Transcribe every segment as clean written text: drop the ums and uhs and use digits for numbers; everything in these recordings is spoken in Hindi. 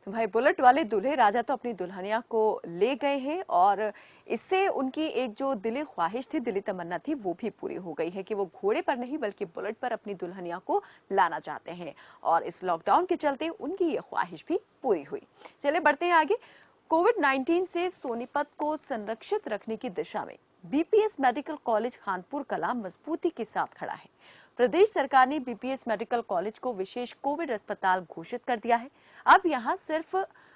तो भाई बुलेट वाले दूल्हे राजा तो अपनी दुल्हनिया को ले गए हैं और इससे उनकी एक जो दिली ख्वाहिश थी, दिली तमन्ना थी, वो भी पूरी हो गई है कि वो घोड़े पर नहीं बल्कि बुलेट पर अपनी दुल्हनिया को लाना चाहते हैं। और इस लॉकडाउन के चलते उनकी ये ख्वाहिश भी पूरी हुई। चलिए बढ़ते हैं आगे। कोविड-19 से सोनीपत को संरक्षित रखने की दिशा में बीपीएस मेडिकल कॉलेज खानपुर कला मजबूती के साथ खड़ा है। प्रदेश सरकार ने बीपीएस मेडिकल कॉलेज को विशेष कोविड अस्पताल घोषित कर दिया है। अब यहाँ सिर्फ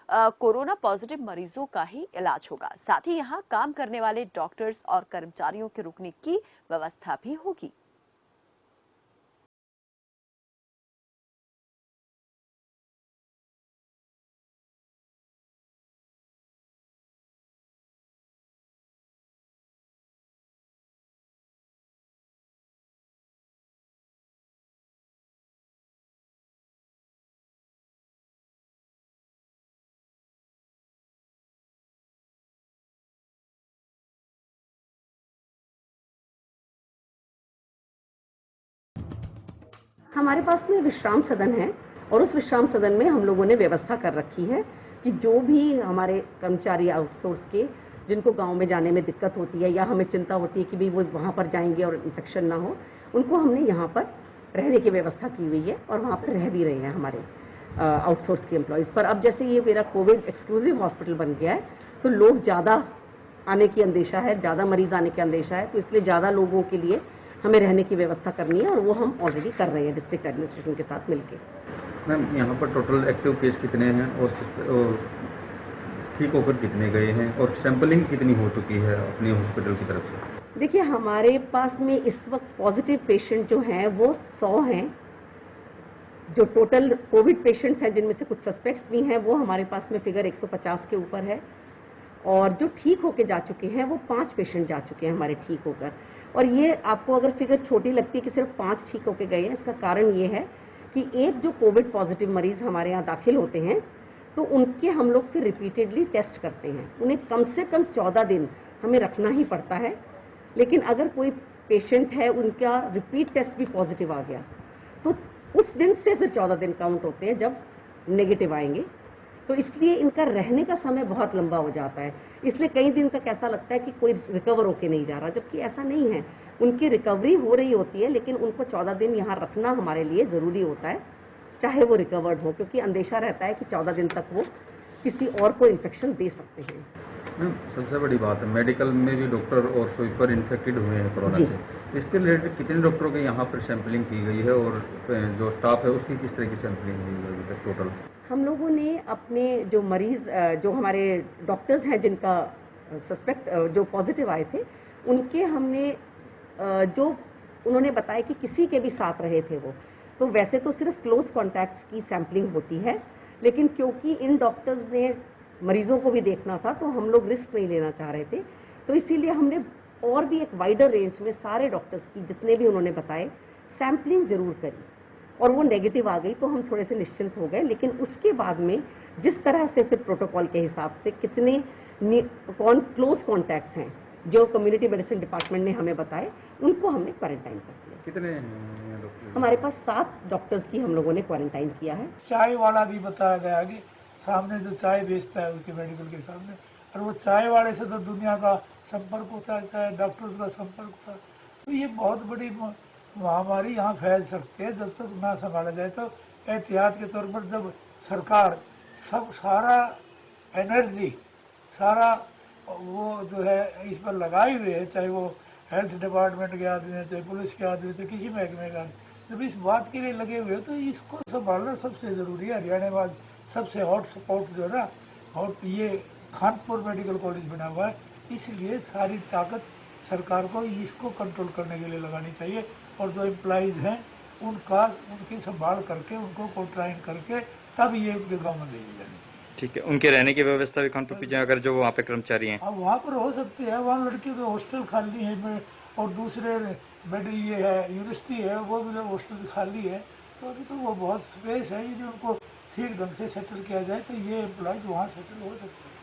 कोरोना पॉजिटिव मरीजों का ही इलाज होगा, साथ ही यहाँ काम करने वाले डॉक्टर्स और कर्मचारियों के रुकने की व्यवस्था भी होगी। हमारे पास में विश्राम सदन है और उस विश्राम सदन में हम लोगों ने व्यवस्था कर रखी है कि जो भी हमारे कर्मचारी आउटसोर्स के जिनको गांव में जाने में दिक्कत होती है या हमें चिंता होती है कि भाई वो वहां पर जाएंगे और इन्फेक्शन ना हो, उनको हमने यहाँ पर रहने की व्यवस्था की हुई है और वहाँ पर रह भी रहे हैं हमारे आउटसोर्स के एम्प्लॉयज़। पर अब जैसे ये मेरा कोविड एक्सक्लूसिव हॉस्पिटल बन गया है तो लोग ज़्यादा आने की अंदेशा है, ज़्यादा मरीज आने की अंदेशा है, तो इसलिए ज़्यादा लोगों के लिए हमें रहने की व्यवस्था करनी है और वो हम ऑलरेडी कर रहे हैं डिस्ट्रिक्ट एडमिनिस्ट्रेशन के साथ मिलकर। मैम, यहाँ पर टोटल एक्टिव केस कितने हैं और ठीक होकर कितने गए हैं और सैंपलिंग कितनी हो चुकी है अपने हॉस्पिटल की तरफ से? देखिए, हमारे पास में इस वक्त पॉजिटिव पेशेंट जो हैं वो 100 हैं। जो टोटल कोविड पेशेंट्स हैं जिनमें से कुछ सस्पेक्ट्स भी हैं वो हमारे पास में फिगर 150 के ऊपर है और जो ठीक होके जा चुके हैं वो 5 पेशेंट जा चुके हैं हमारे ठीक होकर। और ये आपको अगर फिगर छोटी लगती है कि सिर्फ 5 ठीक होके गए हैं, इसका कारण ये है कि एक जो कोविड पॉजिटिव मरीज हमारे यहाँ दाखिल होते हैं तो उनके हम लोग फिर रिपीटेडली टेस्ट करते हैं। उन्हें कम से कम 14 दिन हमें रखना ही पड़ता है, लेकिन अगर कोई पेशेंट है उनका रिपीट टेस्ट भी पॉजिटिव आ गया तो उस दिन से फिर 14 दिन काउंट होते हैं जब नेगेटिव आएंगे। तो इसलिए इनका रहने का समय बहुत लंबा हो जाता है, इसलिए कई दिन तक ऐसा लगता है कि कोई रिकवर होके नहीं जा रहा, जबकि ऐसा नहीं है। उनकी रिकवरी हो रही होती है, लेकिन उनको 14 दिन यहाँ रखना हमारे लिए ज़रूरी होता है, चाहे वो रिकवर्ड हो, क्योंकि अंदेशा रहता है कि 14 दिन तक वो किसी और को इन्फेक्शन दे सकते हैं। सबसे बड़ी बात है, मेडिकल में भी डॉक्टर और स्वीपर इन्फेक्टेड हुए हैं कोरोना से। इसके रिलेटेड कितने डॉक्टरों के यहाँ पर सैंपलिंग की गई है और जो स्टाफ है उसकी किस तरह की सैंपलिंग हुई है अभी तक टोटल? हम लोगों ने अपने जो मरीज, जो हमारे डॉक्टर्स हैं जिनका सस्पेक्ट जो पॉजिटिव आए थे, उनके हमने जो उन्होंने बताया कि किसी के भी साथ रहे थे वो, तो वैसे तो सिर्फ क्लोज कॉन्टैक्ट्स की सैंपलिंग होती है, लेकिन क्योंकि इन डॉक्टर्स ने मरीजों को भी देखना था तो हम लोग रिस्क नहीं लेना चाह रहे थे, तो इसीलिए हमने और भी एक वाइडर रेंज में सारे डॉक्टर्स की जितने भी उन्होंने बताए सैंपलिंग जरूर करी और वो नेगेटिव आ गई तो हम थोड़े से निश्चिंत हो गए। लेकिन उसके बाद में जिस तरह से फिर प्रोटोकॉल के हिसाब से कितने क्लोज कॉन्टैक्ट्स हैं जो कम्युनिटी मेडिसिन डिपार्टमेंट ने हमें बताए, उनको हमने क्वारंटाइन कर दिया। कितने डॉक्टर? हमारे पास 7 डॉक्टर्स की हम लोगों ने क्वारंटाइन किया है। चाय वाला भी बताया गया कि सामने जो चाय बेचता है उसके मेडिकल के सामने, और वो चाय वाले से तो दुनिया का संपर्क होता है, डॉक्टर्स का संपर्क होता है, तो ये बहुत बड़ी महामारी यहाँ फैल सकती है जब तक ना संभाला जाए। तो एहतियात के तौर पर जब सरकार सारा एनर्जी, सारा वो जो है इस पर लगाई हुई है, चाहे वो हेल्थ डिपार्टमेंट के आदमी है, चाहे पुलिस के आदमी, चाहे किसी महकमे का, जब इस बात के लिए लगे हुए तो इसको संभालना सबसे ज़रूरी है। हरियाणा में सबसे हॉट स्पॉट जो है ना, हॉट ये खानपुर मेडिकल कॉलेज बना हुआ है, इसलिए सारी ताकत सरकार को इसको कंट्रोल करने के लिए लगानी चाहिए और जो एम्प्लॉइज़ हैं उनकी संभाल करके उनको क्वारंटाइन करके तब ये उनके गाँव में भेजी जानी। ठीक है, उनके रहने की व्यवस्था भी खानपुर की, अगर जो वहाँ पे कर्मचारी हैं अब वहाँ पर हो सकती है, वहाँ लड़कियों के हॉस्टल खाली है और दूसरे बेड ये है यूनिवर्सिटी है वो भी हॉस्टल खाली है, तो अभी तो वो बहुत स्पेस है, यदि उनको ठीक ढंग से सेटल किया जाए तो ये एम्प्लॉयज़ वहाँ सेटल हो सकते हैं।